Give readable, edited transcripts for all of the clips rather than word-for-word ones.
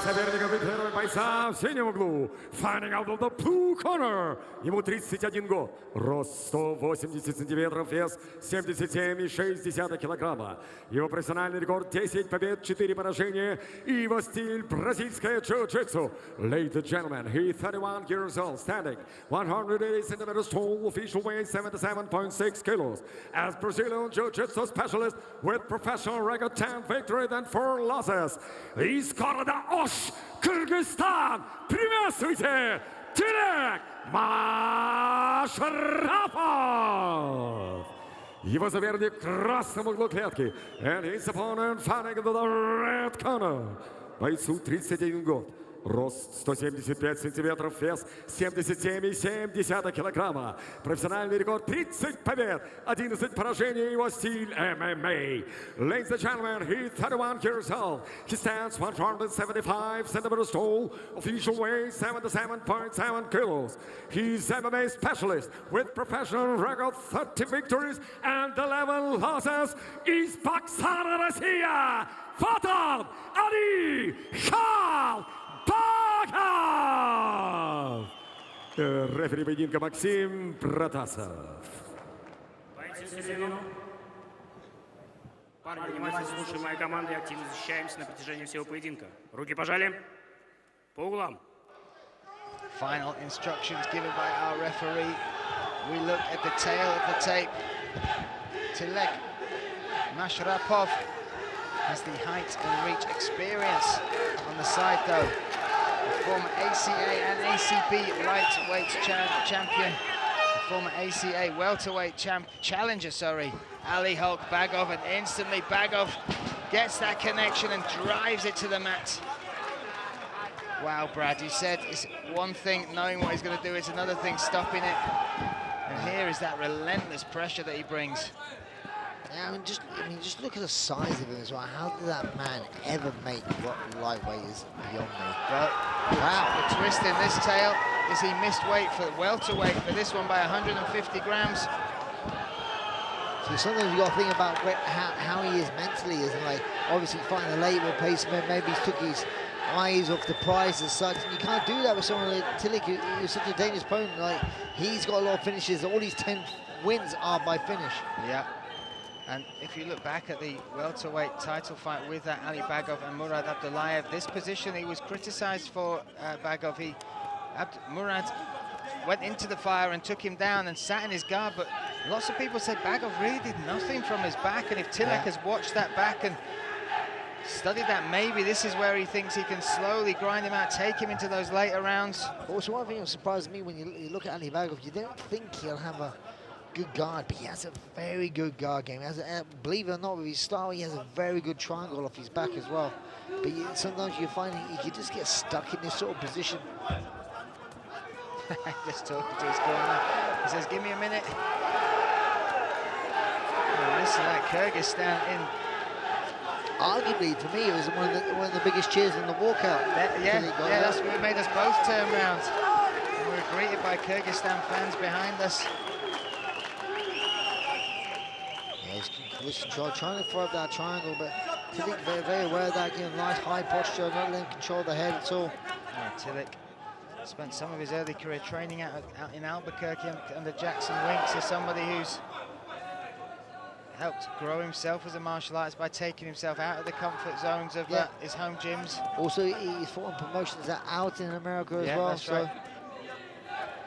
Соперником первого бойца в синем углу. Fighting out of the blue corner. Ему 31 год. Рост 180 сантиметров, вес 77,6 килограмма. Его профессиональный рекорд 10 побед, 4 поражения. И его стиль бразильское джиу-джитсу. Ladies and gentlemen, he's 31 years old, standing 180 centimeters tall, official weight 77.6 kilos. As Brazilian jiu-jitsu specialist with professional record 10 victories and 4 losses. Из города Ош, Кыргызстан, приветствуйте, Тилек Машрапов! Его соперник в красном углу клетки. And his opponent fighting into the red corner. Бойцу 31 год. Рост 175 сантиметров, вес 77,7 килограмма. Профессиональный рекорд 30 побед, 11 поражений, его стиль ММА. Ladies and gentlemen, he's 31 years old. He stands 175 centimeters tall, official weight 77.7 kilos. He's MMA specialist with professional record 30 victories and 11 losses. Из боксера Россия, Фотон Али Багова! Рефери поединка Максим Протасов. Парни, внимательно слушаем моей команды и активно защищаемся на протяжении всего поединка. Руки пожали. По углам. Final instructions given by our referee. We look at the tail of the tape. Tилek Машрапов has the height and reach experience on the side though. The former ACA and ACB lightweight champion. The former ACA welterweight challenger, Ali Bagova, and instantly Bagov gets that connection and drives it to the mat. Wow, Brad, you said it's one thing knowing what he's going to do, it's another thing stopping it. And here is that relentless pressure that he brings. Yeah, I mean, just look at the size of him as well. How did that man ever make what lightweight is beyond me? Well, wow, the twist in this tail is he missed weight for welterweight for this one by 150 grams. So sometimes you got to think about how he is mentally, isn't like obviously fighting a late replacement. Maybe he took his eyes off the prize as such, and you can't do that with someone like Tilek, who's such a dangerous opponent. Like he's got a lot of finishes. All his 10 wins are by finish. Yeah. And if you look back at the welterweight title fight with Ali Bagov and Murad Abdullayev, this position he was criticised for, Bagov. Murad went into the fire and took him down and sat in his guard, but lots of people said Bagov really did nothing from his back, and if Tilek has watched that back and studied that, maybe this is where he thinks he can slowly grind him out, take him into those later rounds. Also, one thing that surprised me when you look at Ali Bagov, you don't think he'll have a good guard, but he has a very good guard game. He has believe it or not, with his style, he has a very good triangle off his back as well. But sometimes you find he can just get stuck in this sort of position. Just talking to his corner. He says, give me a minute. And listen to that Kyrgyzstan in. Arguably, for me, it was one of the biggest cheers in the walkout. That's what made us both turn round. And we were greeted by Kyrgyzstan fans behind us. Control, trying to throw up that triangle, but Tilek very, very aware of that, giving nice high posture, not letting him control the head at all. Yeah, Tilek spent some of his early career training out in Albuquerque under Jackson Winks as somebody who's helped grow himself as a martial artist by taking himself out of the comfort zones of his home gyms. Also, he's fought in promotions that are out in America as well. That's right.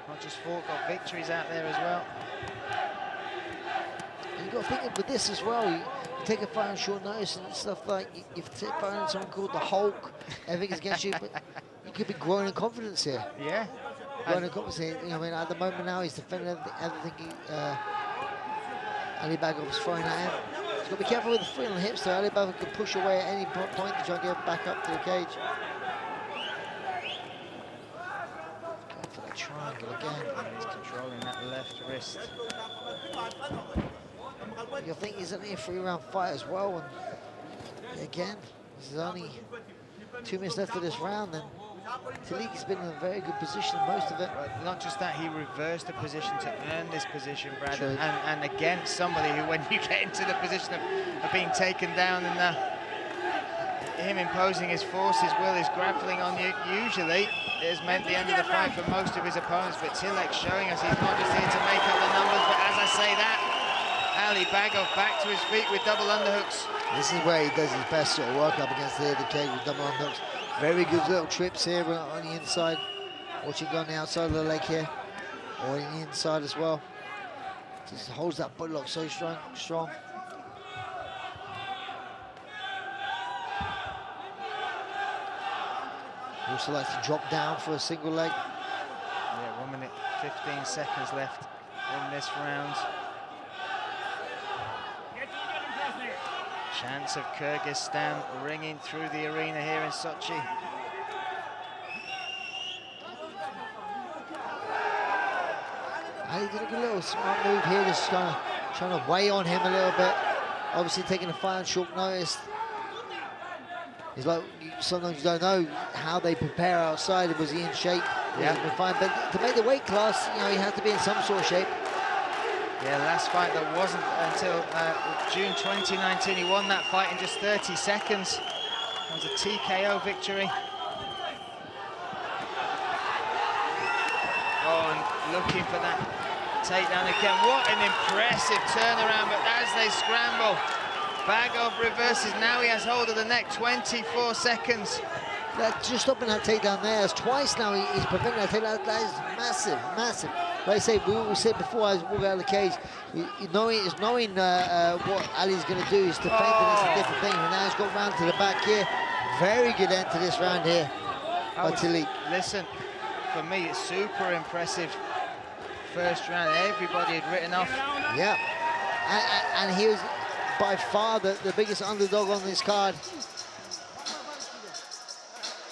Not just fought, got victories out there as well. You've got to think with this as well, you take a fight on short notice and stuff like, you've fighting someone called the Hulk, everything's against you, but you could be growing in confidence here. Yeah. Growing in confidence here. You know, I mean, at the moment now, he's defending everything Ali Bagov's throwing at him. He's got to be careful with the foot and the hips, though. Ali Bagov can push away at any point to try and get back up to the cage. Going for that triangle again. He's controlling that left wrist. I think he's only a 3-round fight as well, and again, there's only 2 minutes left of this round, and Tilek has been in a very good position most of it. But not just that, he reversed the position to earn this position, Brad, and against somebody who, when you get into the position of being taken down, and him imposing his force, his will, his grappling on you, usually it has meant the end of the fight for most of his opponents, but Tilek showing us he's not just here to make up the numbers, but as I say that, Ali Bagova back to his feet with double underhooks. This is where he does his best sort of work up against the cage with double underhooks. Very good little trips here on the inside. Watching go on the outside of the leg here, or in the inside as well. Just holds that butt lock so strong. He also likes to drop down for a single leg. Yeah, 1 minute, 15 seconds left in this round. Chants of Kyrgyzstan ringing through the arena here in Sochi. Ali did a good little smart move here, just trying to weigh on him a little bit. Obviously taking a fight on short notice. It's like sometimes you don't know how they prepare outside. Was he in shape? Yeah. Was he been fine? But to make the weight class, you know, he had to be in some sort of shape. Yeah, last fight that wasn't until June 2019. He won that fight in just 30 seconds. That was a TKO victory. Oh, and looking for that takedown again. What an impressive turnaround, but as they scramble, Bagova reverses. Now he has hold of the neck, 24 seconds. Just stopping that takedown there. It's twice now he's preventing that takedown. That is massive, massive. Like I say, we said before I was walking out of the cage, knowing what Ali's going to do is defend, and it's a different thing. And now he's got round to the back here. Very good end to this round here by Tiliq. Listen, for me, it's super impressive. First round, everybody had written off. Yeah, and he was by far the biggest underdog on this card.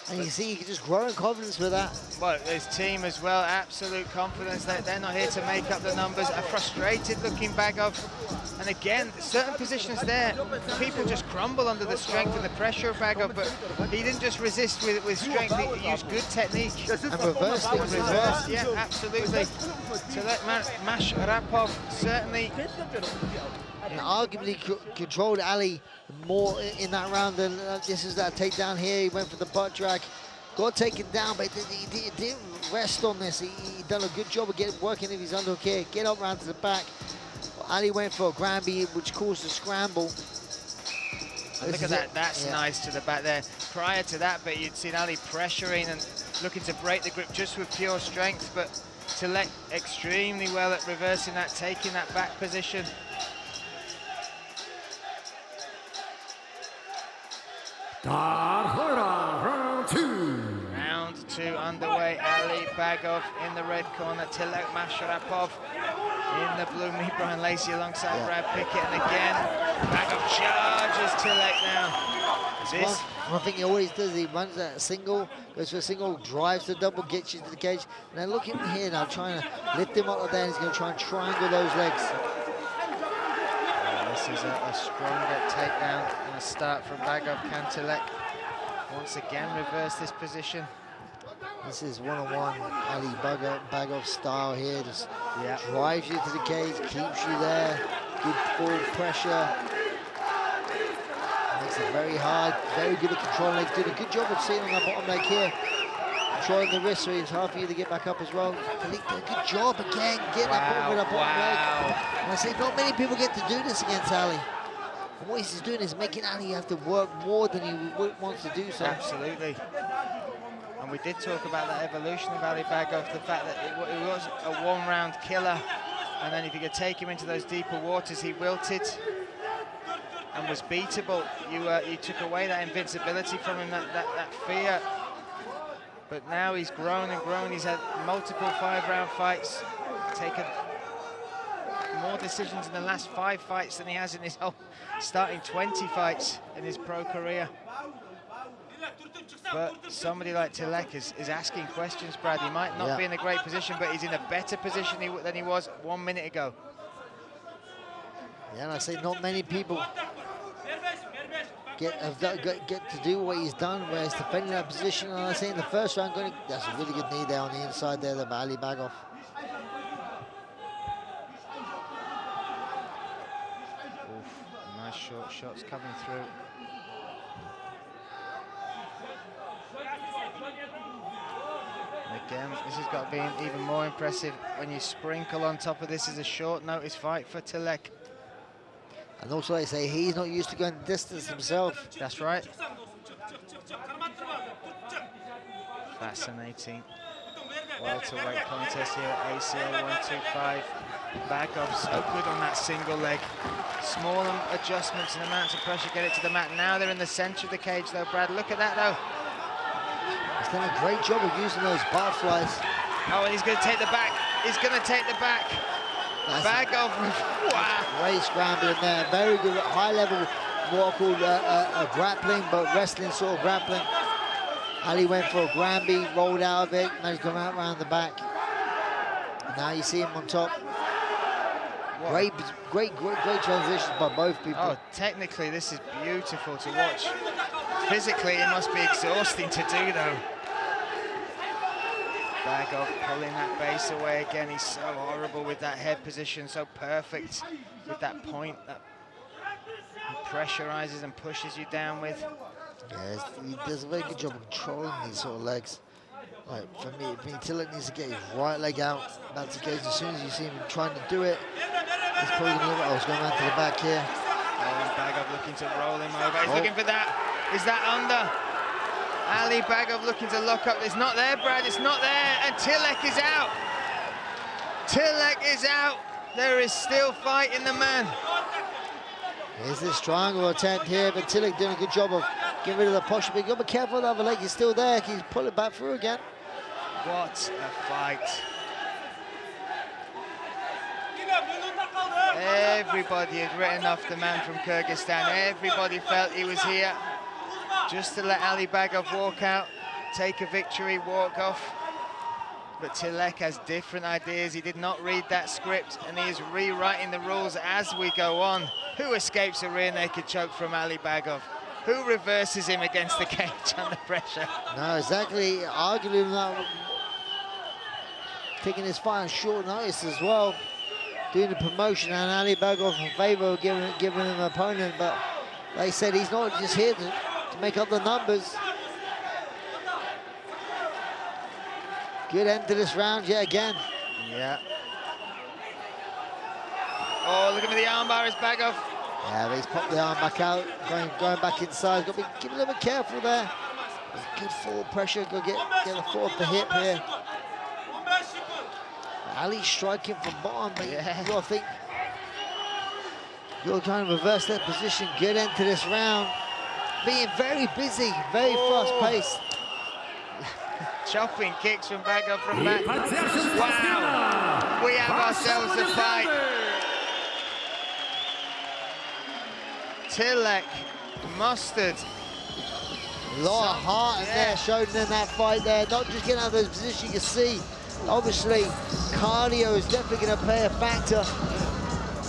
And you see, he can just grow in confidence with that. Well, his team as well, absolute confidence that they're not here to make up the numbers. A frustrated-looking Bagova. And again, certain positions there, people just crumble under the strength and the pressure of Bagova, but he didn't just resist with strength, he used good technique. And reversed things as well. Yeah, absolutely. Tilek Mashrapov certainly... And arguably controlled Ali more in that round than this is that takedown here. He went for the butt drag, got taken down, but he didn't rest on this. He done a good job of working in his underhook here, get up round to the back. Ali went for a Granby, which caused a scramble. Look at that, that's nice to the back there. Prior to that, but you'd seen Ali pressuring and looking to break the grip just with pure strength, but Tillek extremely well at reversing that, taking that back position. Round two. Round two underway. Ali Bagova in the red corner. Tillek Mashrapov in the blue. Me, Brian Lacey alongside Brad Pickett. And again, Bagova charges Tillek now. One thing he always does, he runs a single, goes for a single, drives the double, gets you to the cage. Now look at him here now, trying to lift him up there. He's going to try and triangle those legs. This is a stronger takedown and a start from Bagova. Can Tillek once again reverse this position? This is one-on-one Ali Bagova style here. Just drives you to the cage, keeps you there. Good full pressure. Makes it very hard. Very good at controlling legs. Doing a good job of seeing on that bottom leg here. Controlling the wrist, so it's hard for you to get back up as well. Tillek did a good job again, getting that bottom leg. And I say, not many people get to do this against Ali. And what he's doing is making Ali have to work more than he wants to do so. Absolutely. And we did talk about that evolution of Ali Bagova, the fact that it was a one-round killer. And then if you could take him into those deeper waters, he wilted and was beatable. You took away that invincibility from him, that fear. But now he's grown and grown. He's had multiple 5-round fights, taken more decisions in the last 5 fights than he has in his whole starting 20 fights in his pro career. But somebody like Tillek is asking questions, Brad. He might not be in a great position, but he's in a better position than he was 1 minute ago. Yeah, and I say not many people get to do what he's done, where he's defending that position. And I say in the first round, that's a really good knee there on the inside there, the Ali Bagova. Nice short shots coming through. Again, this has got to be even more impressive when you sprinkle on top of this as a short notice fight for Tилek. And also they say he's not used to going the distance himself. That's right. Fascinating welterweight contest here at ACA 125. Bagov so good on that single leg. Small adjustments and amounts of pressure get it to the mat. Now they're in the center of the cage though, Brad. Look at that though. He's done a great job of using those butterflies. Oh, and he's going to take the back. He's going to take the back. Bagov, wow. Great scrambling there. Very good, high level, what I call grappling, but wrestling sort of grappling. Ali went for a Granby, rolled out of it, managed to come out around the back. And now you see him on top. Great transitions by both people. Oh, technically this is beautiful to watch. Physically it must be exhausting to do though. Bagov pulling that base away again. He's so horrible with that head position, so perfect with that point that he pressurizes and pushes you down with. Yeah, he does a very good job of controlling these sort of legs. Like for me, Tилek needs to get his right leg out. That's the case. As soon as you see him trying to do it, he's probably going to look. Oh, he's going around to the back here. Oh, and Bagov looking to roll him over. He's looking for that. Is that under? Ali Bagov looking to lock up. It's not there, Brad. It's not there. And Tilek is out. Tilek is out. There is still fight in the man. Here's this triangle attempt here, but Tilek doing a good job of getting rid of the posture. But you've got to be careful, the other leg is still there. He's pull it back through again. What a fight. Everybody had written off the man from Kyrgyzstan. Everybody felt he was here just to let Ali Bagov walk out, take a victory, walk off. But Tilek has different ideas. He did not read that script, and he is rewriting the rules as we go on. Who escapes a rear naked choke from Ali Bagov? Who reverses him against the cage under pressure? No, exactly. Arguably not taking his fight on short notice as well. Doing the promotion, and Ali Bagov in favour of giving him an opponent, but they said he's not just here to make up the numbers. Good end to this round yet again. Yeah. Oh, look at the armbar as Bagov. Yeah, but he's popped the arm back out, going back inside. Got to be a little bit careful there. Good forward pressure. Go get the foot off the hip here. Ali's striking from bottom, but yeah, you got to think you're trying to reverse that position. Good end to this round. Being very busy, very fast-paced. Chopping kicks from Bagov from back. Wow! We have ourselves a fight. Tilek mustered. A lot of heart in there shown in that fight there. Not just getting out of those positions, you can see. Obviously, cardio is definitely going to play a factor.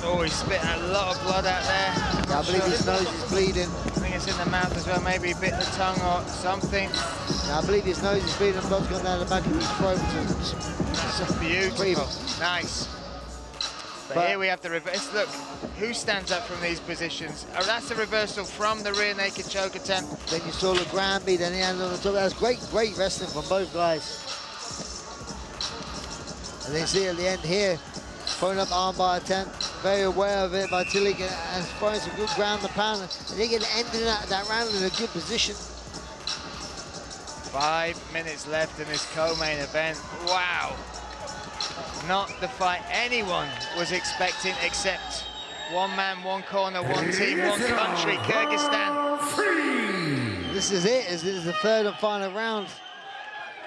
Oh, he's spitting a lot of blood out there. Yeah, I believe his nose is bleeding. I think it's in the mouth as well. Maybe he bit the tongue or something. Yeah, I believe his nose is bleeding. Blood's gone down the back of his throat. That's beautiful. Nice. But here we have the reverse. Look, who stands up from these positions? Oh, that's the reversal from the rear naked choke attempt. Then you saw the Granby, then he had on the top. That was great wrestling from both guys. And then you see at the end here, throwing up armbar attempt, very aware of it by Tilek and throwing some good ground and pound. And they get ending that round in a good position. 5 minutes left in this co-main event. Wow. Not the fight anyone was expecting, except one man, one corner, one team, one country, Kyrgyzstan. This is it. This is the third and final round.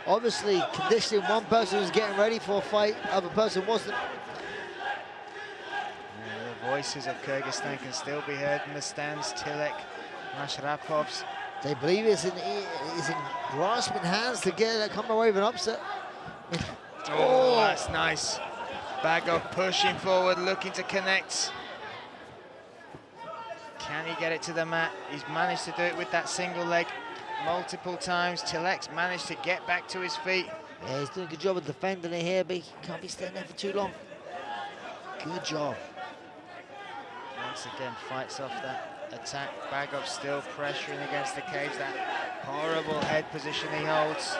Obviously, conditioning, one person was getting ready for a fight, other person wasn't. Yeah, the voices of Kyrgyzstan can still be heard in the stands. Tilek Mashrapov's. They believe it's in grasping hands to come away with an upset. Oh, that's nice. Bagov pushing forward, looking to connect. Can he get it to the mat? He's managed to do it with that single leg multiple times. Tilek's managed to get back to his feet. Yeah, he's doing a good job of defending it here, but he can't be staying there for too long. Good job. Once again, fights off that attack. Bagov still pressuring against the cage. That horrible head position he holds.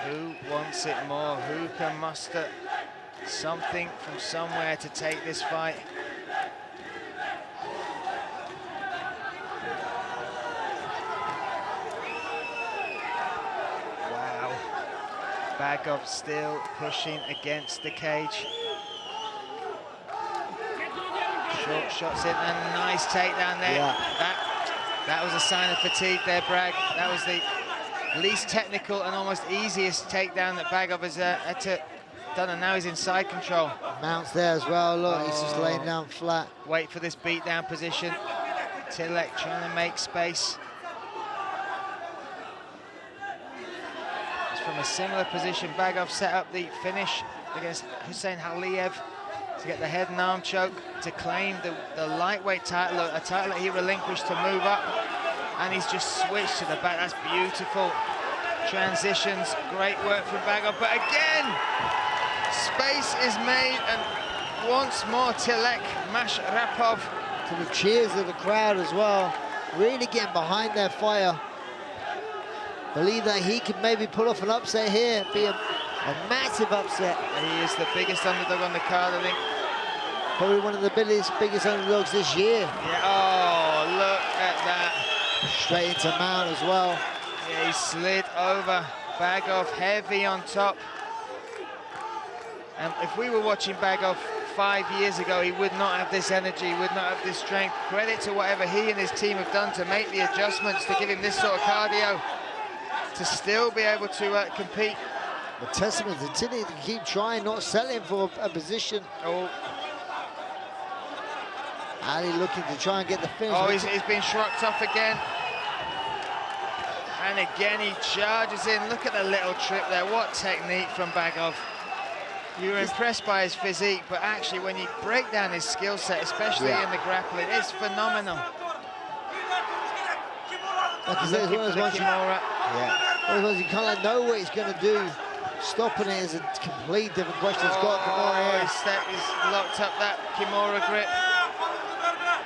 Who wants it more? Who can muster something from somewhere to take this fight? Wow. Bagov still pushing against the cage. Short shots in, and a nice takedown there. Yeah. That was a sign of fatigue there, Bragg. That was the least technical and almost easiest takedown that Bagov has had to done, and now he's in side control. Mounts there as well, look, he's just laying down flat. Wait for this beatdown position. Tillek trying to make space. It's from a similar position. Bagov set up the finish against Hussein Haliev to get the head and arm choke to claim the lightweight title, a title that he relinquished to move up. And he's just switched to the back. That's beautiful. Transitions, great work from Bagov. But again, space is made, and once more Tillek Mashrapov. To the cheers of the crowd as well. Really getting behind their fire. Believe that he could maybe pull off an upset here. Be a massive upset. He is the biggest underdog on the card, I think. Probably one of the biggest underdogs this year. Yeah. Oh, look at that. Straight into mount as well. Yeah, he slid over. Bagov heavy on top. And if we were watching Bagov 5 years ago, he would not have this energy, would not have this strength. Credit to whatever he and his team have done to make the adjustments to give him this sort of cardio to still be able to compete. A testament to Tillek to keep trying, not settling for a position. Oh. Ali looking to try and get the finish. Oh, he's been shrugged off again. And again, he charges in. Look at the little trip there. What technique from Bagov. You were impressed by his physique, but actually when you break down his skill set, especially in the grappling, it's phenomenal. Like I said, one of those ones you kind of know what he's going to do. Stopping it is a complete different question. He's got Kimura here. He's locked up that Kimura grip.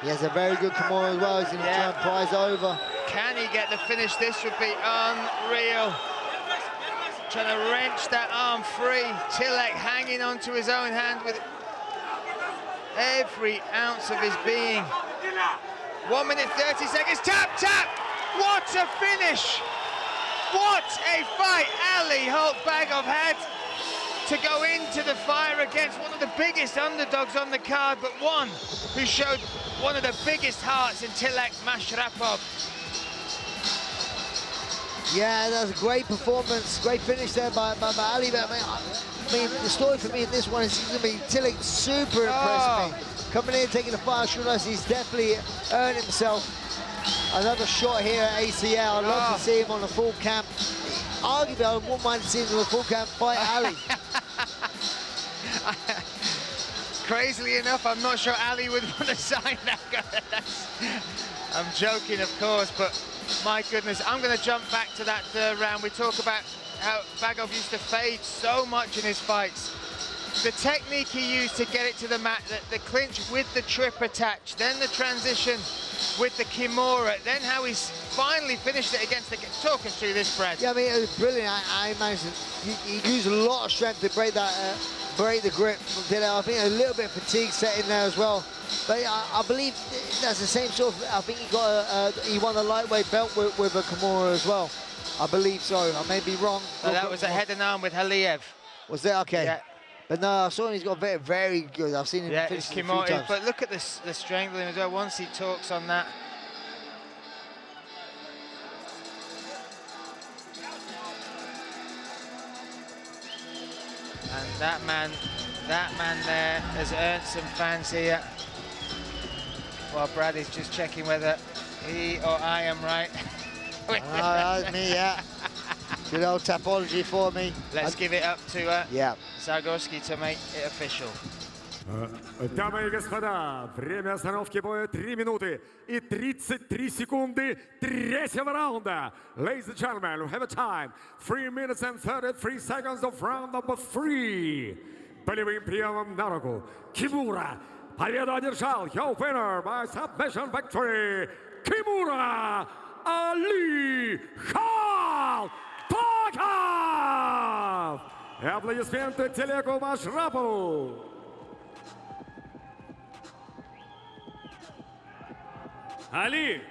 He has a very good Kimura as well. He's going to try and prize over. Can he get the finish? This would be unreal. Trying to wrench that arm free. Tillek hanging onto his own hand with every ounce of his being. 1 minute 30 seconds. Tap, tap! What a finish! What a fight Ali Bagov had to go into the fire against one of the biggest underdogs on the card, but one who showed one of the biggest hearts in Tillek Mashrapov. Yeah, that was a great performance, great finish there by Ali. But I mean, the story for me in this one is going to be Tillek super impressed me. Coming in, taking the fire, he's definitely earned himself another shot here at ACL. I'd love to see him on a full camp. Arguably, I wouldn't mind seeing him on a full camp fight Ali. Crazily enough, I'm not sure Ali would want to sign that guy. I'm joking, of course, but my goodness, I'm going to jump back to that third round. We talk about how Bagov used to fade so much in his fights. The technique he used to get it to the mat, the clinch with the trip attached, then the transition with the Kimura, then how he's finally finished it against the... Talk us through this, Brad. Yeah, I mean, it was brilliant. I managed to... He used a lot of strength to break that, break the grip from Tillek. I think a little bit of fatigue set in there as well. But I believe that's the same sort of... I think he won a lightweight belt with a Kimura as well. I believe so. I may be wrong. So that was a head and arm with Haliev. Was that? Okay. Yeah. But no, I saw him, he's got very, very good. I've seen him finish a few times. But look at the strength of him as well, once he talks on that. And that man there has earned some fans here. While Brad is just checking whether he or I am right. That's me, yeah. Good old topology for me. Let's give it up to Zagorski to make it official. Дамы и господа, время остановки боя 3 минуты и 33 секунды третьего раунда. Ladies and gentlemen, we have a time 3 minutes and 33 seconds of round number 3. Болевым приемом на руку Kimura победу одержал. Your winner by submission victory, Kimura, Ali Bagова! И аплодисменты Тилеку Машрапову. Али,